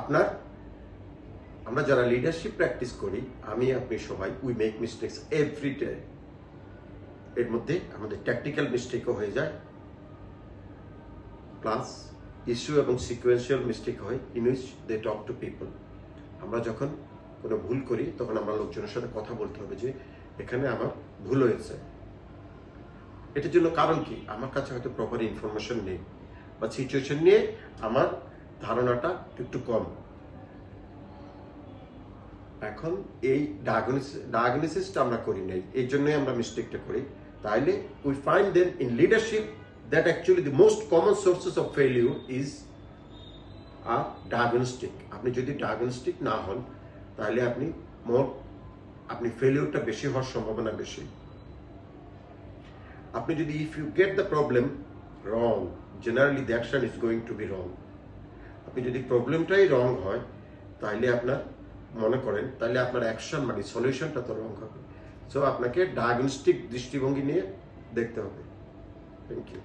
আপনার আমরা যারা লিডারশিপ প্র্যাকটিস করি, আমি আপনি সবাই we make mistakes every day. এর মধ্যে আমাদের ট্যাকটিক্যাল মিস্টেকও হয়ে যায়, প্লাস ইস্যু এবং সিকোয়েন্সিয়াল মিস্টেক হয় in which they talk to people. আমরা যখন কোনো ভুল করি তখন আমরা লোকজনের সাথে কথা বলতে হবে যে এখানে আমার ভুল হয়েছে। এটার জন্য কারণ কি, আমার কাছে হয়তো প্রপার ইনফরমেশন নেই বা সিচুয়েশন নিয়ে আমার ধারণাটা একটু কম। এখন এই ডায়াগনোসিসটা আমরা করি নাই, এই জন্যই আমরা মিস্টেকটা করি। তাইলে we find then in leadership that actually the most common sources of failure is are diagnostic. আপনি যদি ডায়াগনস্টিক না হন তাহলে আপনি ফেলিউরটা বেশি হওয়ার সম্ভাবনা বেশি। আপনি যদি if you get the problem wrong, generally the action is going to be wrong. আপনি যদি প্রবলেমটাই রং হয় তাহলে আপনার মনে করেন তাহলে আপনার অ্যাকশন মানে সলিউশনটা তো রং হবে। সো আপনাকে ডায়াগনস্টিক দৃষ্টিভঙ্গি নিয়ে দেখতে হবে। Thank you.